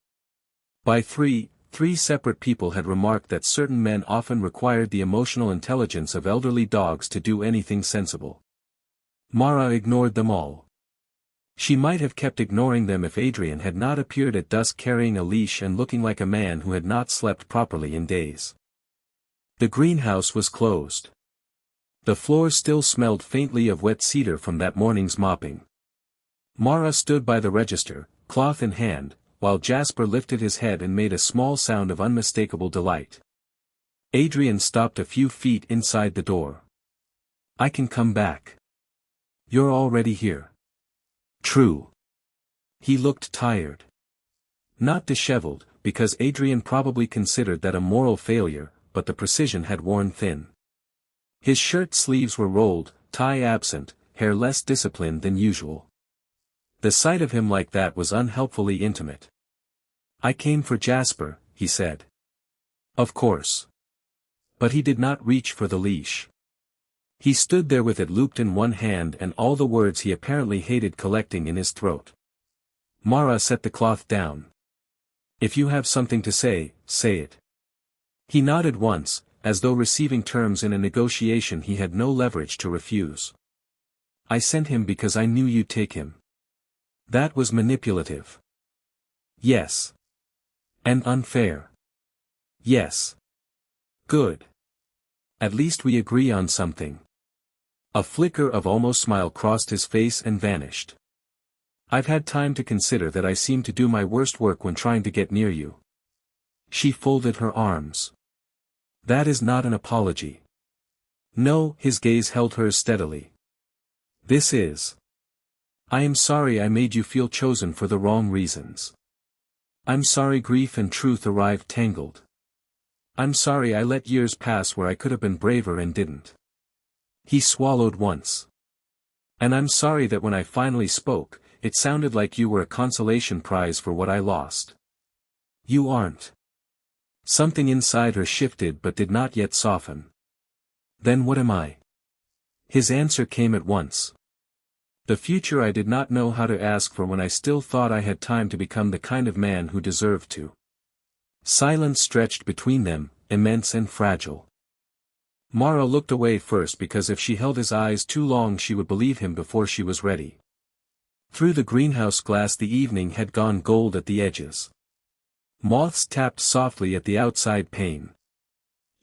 By three separate people had remarked that certain men often required the emotional intelligence of elderly dogs to do anything sensible. Mara ignored them all. She might have kept ignoring them if Adrian had not appeared at dusk carrying a leash and looking like a man who had not slept properly in days. The greenhouse was closed. The floor still smelled faintly of wet cedar from that morning's mopping. Mara stood by the register, cloth in hand, while Jasper lifted his head and made a small sound of unmistakable delight. Adrian stopped a few feet inside the door. "I can come back." "You're already here." "True." He looked tired. Not disheveled, because Adrian probably considered that a moral failure, but the precision had worn thin. His shirt sleeves were rolled, tie absent, hair less disciplined than usual. The sight of him like that was unhelpfully intimate. "I came for Jasper," he said. "Of course." But he did not reach for the leash. He stood there with it looped in one hand and all the words he apparently hated collecting in his throat. Mara set the cloth down. "If you have something to say, say it." He nodded once, as though receiving terms in a negotiation he had no leverage to refuse. "I sent him because I knew you'd take him." "That was manipulative." "Yes." "And unfair." "Yes." "Good. At least we agree on something." A flicker of almost smile crossed his face and vanished. I've had time to consider that I seem to do my worst work when trying to get near you. She folded her arms. That is not an apology. No, his gaze held hers steadily. This is. I am sorry I made you feel chosen for the wrong reasons. I'm sorry grief and truth arrived tangled. I'm sorry I let years pass where I could have been braver and didn't. He swallowed once. And I'm sorry that when I finally spoke, it sounded like you were a consolation prize for what I lost. You aren't. Something inside her shifted but did not yet soften. Then what am I? His answer came at once. The future I did not know how to ask for when I still thought I had time to become the kind of man who deserved to. Silence stretched between them, immense and fragile. Mara looked away first because if she held his eyes too long she would believe him before she was ready. Through the greenhouse glass the evening had gone gold at the edges. Moths tapped softly at the outside pane.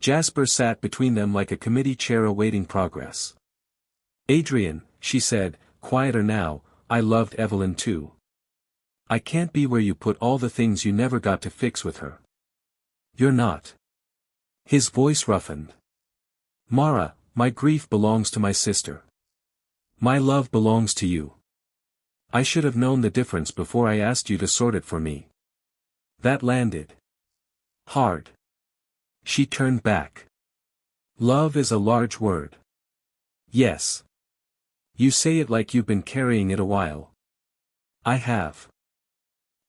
Jasper sat between them like a committee chair awaiting progress. Adrian, she said, quieter now, I loved Evelyn too. I can't be where you put all the things you never got to fix with her. You're not. His voice roughened. Mara, my grief belongs to my sister. My love belongs to you. I should have known the difference before I asked you to sort it for me. That landed hard. She turned back. Love is a large word. Yes. You say it like you've been carrying it a while. I have.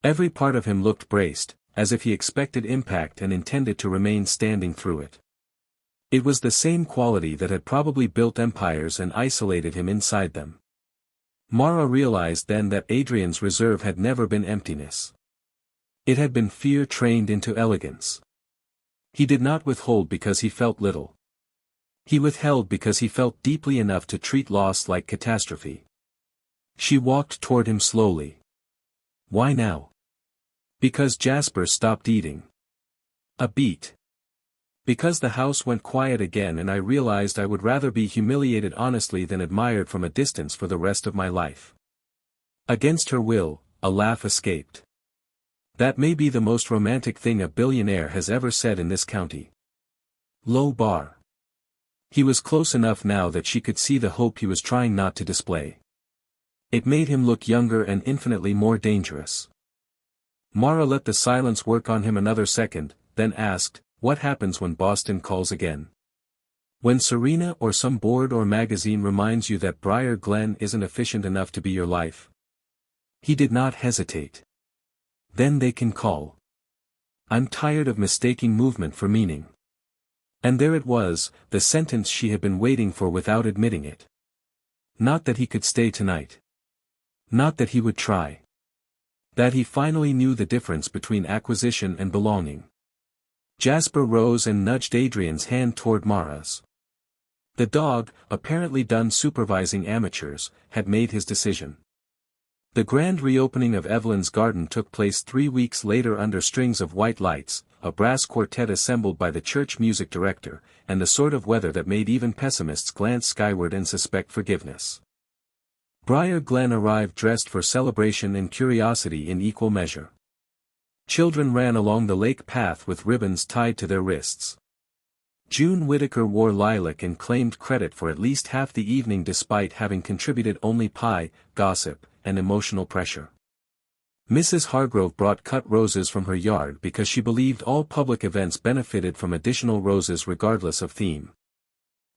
Every part of him looked braced, as if he expected impact and intended to remain standing through it. It was the same quality that had probably built empires and isolated him inside them. Mara realized then that Adrian's reserve had never been emptiness. It had been fear trained into elegance. He did not withhold because he felt little. He withheld because he felt deeply enough to treat loss like catastrophe. She walked toward him slowly. Why now? Because Jasper stopped eating. A beat. Because the house went quiet again and I realized I would rather be humiliated honestly than admired from a distance for the rest of my life. Against her will, a laugh escaped. That may be the most romantic thing a billionaire has ever said in this county. Low bar. He was close enough now that she could see the hope he was trying not to display. It made him look younger and infinitely more dangerous. Mara let the silence work on him another second, then asked, what happens when Boston calls again? When Serena or some board or magazine reminds you that Briar Glen isn't efficient enough to be your life? He did not hesitate. Then they can call. I'm tired of mistaking movement for meaning. And there it was, the sentence she had been waiting for without admitting it. Not that he could stay tonight. Not that he would try. That he finally knew the difference between acquisition and belonging. Jasper rose and nudged Adrian's hand toward Mara's. The dog, apparently done supervising amateurs, had made his decision. The grand reopening of Evelyn's garden took place 3 weeks later under strings of white lights, a brass quartet assembled by the church music director, and the sort of weather that made even pessimists glance skyward and suspect forgiveness. Briar Glen arrived dressed for celebration and curiosity in equal measure. Children ran along the lake path with ribbons tied to their wrists. June Whittaker wore lilac and claimed credit for at least half the evening despite having contributed only pie, gossip, and emotional pressure. Mrs. Hargrove brought cut roses from her yard because she believed all public events benefited from additional roses regardless of theme.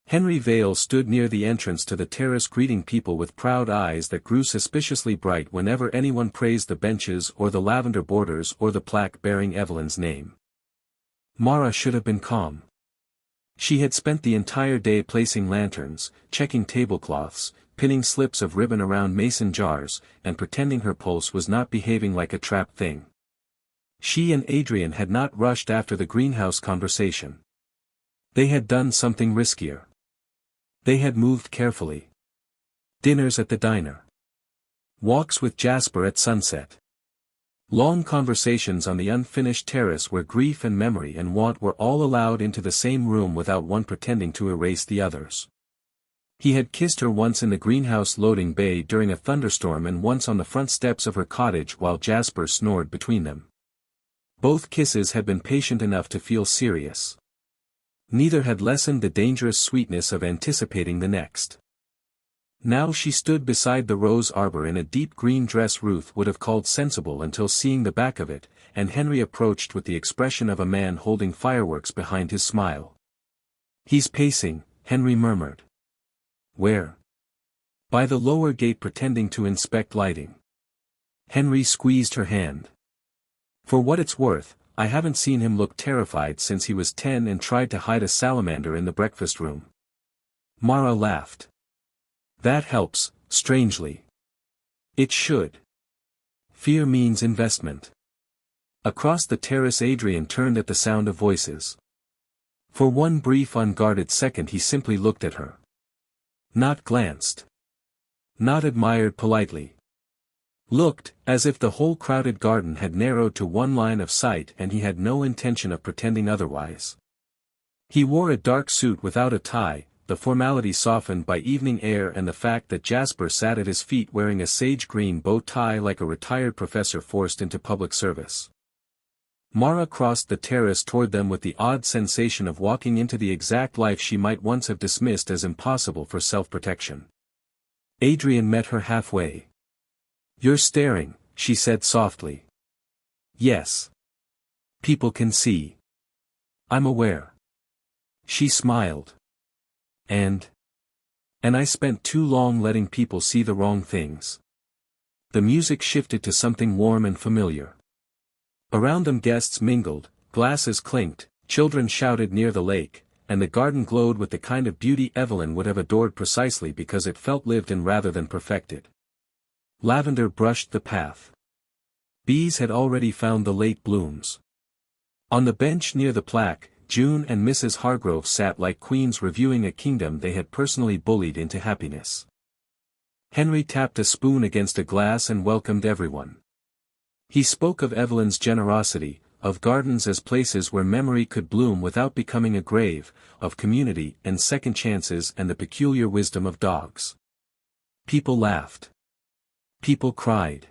Henry Vale stood near the entrance to the terrace greeting people with proud eyes that grew suspiciously bright whenever anyone praised the benches or the lavender borders or the plaque bearing Evelyn's name. Mara should have been calm. She had spent the entire day placing lanterns, checking tablecloths, pinning slips of ribbon around mason jars, and pretending her pulse was not behaving like a trapped thing. She and Adrian had not rushed after the greenhouse conversation. They had done something riskier. They had moved carefully. Dinners at the diner. Walks with Jasper at sunset. Long conversations on the unfinished terrace where grief and memory and want were all allowed into the same room without one pretending to erase the others. He had kissed her once in the greenhouse loading bay during a thunderstorm and once on the front steps of her cottage while Jasper snored between them. Both kisses had been patient enough to feel serious. Neither had lessened the dangerous sweetness of anticipating the next. Now she stood beside the rose arbor in a deep green dress Ruth would have called sensible until seeing the back of it, and Henry approached with the expression of a man holding fireworks behind his smile. "He's pacing," Henry murmured. "Where?" "By the lower gate pretending to inspect lighting." Henry squeezed her hand. "For what it's worth, I haven't seen him look terrified since he was 10 and tried to hide a salamander in the breakfast room." Mara laughed. "That helps, strangely." "It should. Fear means investment." Across the terrace Adrian turned at the sound of voices. For one brief unguarded second he simply looked at her. Not glanced. Not admired politely. Looked, as if the whole crowded garden had narrowed to one line of sight and he had no intention of pretending otherwise. He wore a dark suit without a tie, the formality softened by evening air and the fact that Jasper sat at his feet wearing a sage green bow tie like a retired professor forced into public service. Mara crossed the terrace toward them with the odd sensation of walking into the exact life she might once have dismissed as impossible for self-protection. Adrian met her halfway. "You're staring," she said softly. "Yes. People can see." "I'm aware." She smiled. And I spent too long letting people see the wrong things." The music shifted to something warm and familiar. Around them guests mingled, glasses clinked, children shouted near the lake, and the garden glowed with the kind of beauty Evelyn would have adored precisely because it felt lived in rather than perfected. Lavender brushed the path. Bees had already found the late blooms. On the bench near the plaque, June and Mrs. Hargrove sat like queens reviewing a kingdom they had personally bullied into happiness. Henry tapped a spoon against a glass and welcomed everyone. He spoke of Evelyn's generosity, of gardens as places where memory could bloom without becoming a grave, of community and second chances and the peculiar wisdom of dogs. People laughed. People cried.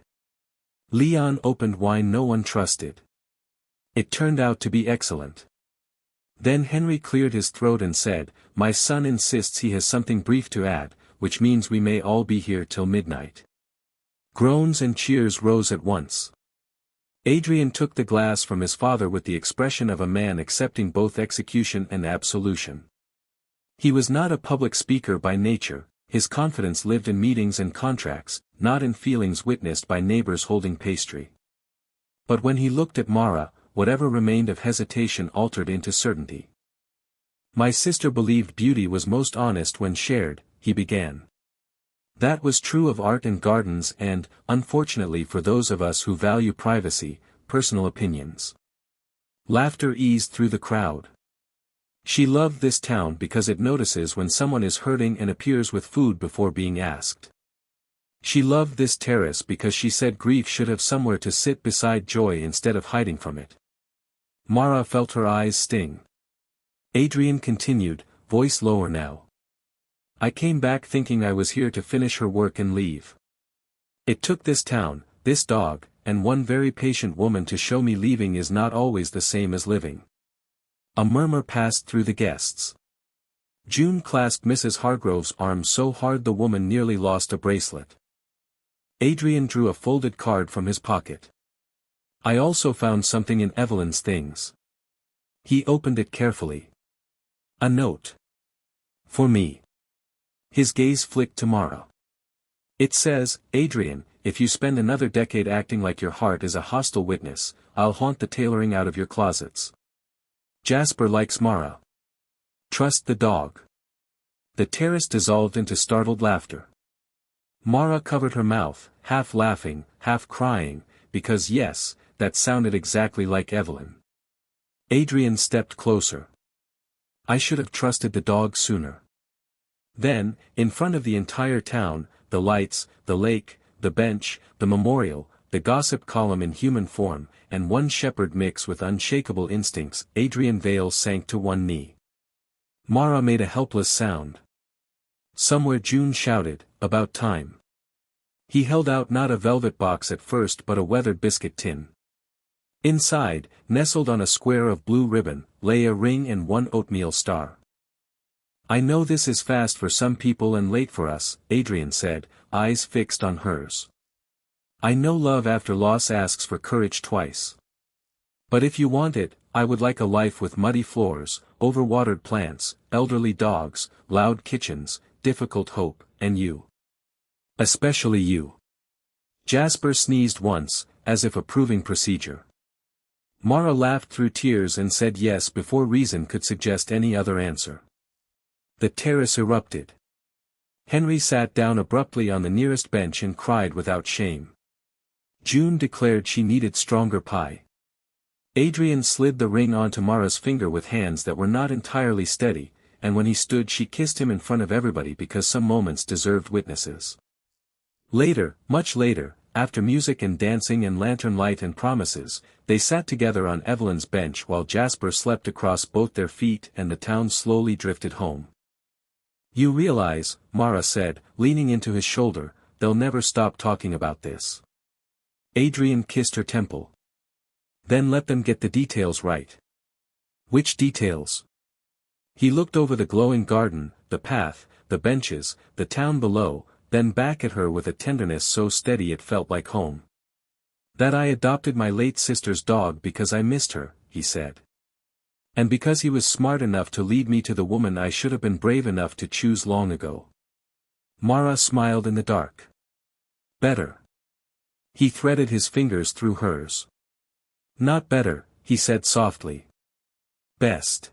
Leon opened wine no one trusted. It turned out to be excellent. Then Henry cleared his throat and said, "My son insists he has something brief to add, which means we may all be here till midnight." Groans and cheers rose at once. Adrian took the glass from his father with the expression of a man accepting both execution and absolution. He was not a public speaker by nature, his confidence lived in meetings and contracts, not in feelings witnessed by neighbors holding pastry. But when he looked at Mara, whatever remained of hesitation altered into certainty. "My sister believed beauty was most honest when shared," he began. "That was true of art and gardens and, unfortunately for those of us who value privacy, personal opinions." Laughter eased through the crowd. She loved this town because it notices when someone is hurting and appears with food before being asked. She loved this terrace because she said grief should have somewhere to sit beside joy instead of hiding from it. Mara felt her eyes sting. Adrian continued, voice lower now. "I came back thinking I was here to finish her work and leave. It took this town, this dog, and one very patient woman to show me leaving is not always the same as living." A murmur passed through the guests. June clasped Mrs. Hargrove's arm so hard the woman nearly lost a bracelet. Adrian drew a folded card from his pocket. "I also found something in Evelyn's things." He opened it carefully. "A note. For me." His gaze flicked to Mara. "It says, Adrian, if you spend another decade acting like your heart is a hostile witness, I'll haunt the tailoring out of your closets. Jasper likes Mara. Trust the dog." The terrace dissolved into startled laughter. Mara covered her mouth, half laughing, half crying, because yes, that sounded exactly like Evelyn. Adrian stepped closer. "I should have trusted the dog sooner." Then, in front of the entire town, the lights, the lake, the bench, the memorial, the gossip column in human form, and one shepherd mix with unshakable instincts, Adrian Vale sank to one knee. Mara made a helpless sound. Somewhere June shouted, "About time." He held out not a velvet box at first but a weathered biscuit tin. Inside, nestled on a square of blue ribbon, lay a ring and one oatmeal star. "I know this is fast for some people and late for us," Adrian said, eyes fixed on hers. "I know love after loss asks for courage twice. But if you want it, I would like a life with muddy floors, overwatered plants, elderly dogs, loud kitchens, difficult hope, and you. Especially you." Jasper sneezed once, as if approving procedure. Mara laughed through tears and said yes before reason could suggest any other answer. The terrace erupted. Henry sat down abruptly on the nearest bench and cried without shame. June declared she needed stronger pie. Adrian slid the ring onto Mara's finger with hands that were not entirely steady, and when he stood she kissed him in front of everybody because some moments deserved witnesses. Later, much later, after music and dancing and lantern light and promises, they sat together on Evelyn's bench while Jasper slept across both their feet and the town slowly drifted home. "You realize," Mara said, leaning into his shoulder, "they'll never stop talking about this." Adrian kissed her temple. "Then let them get the details right." "Which details?" He looked over the glowing garden, the path, the benches, the town below, then back at her with a tenderness so steady it felt like home. "That I adopted my late sister's dog because I missed her," he said. "And because he was smart enough to lead me to the woman I should have been brave enough to choose long ago." Mara smiled in the dark. "Better." He threaded his fingers through hers. "Not better," he said softly. "Best."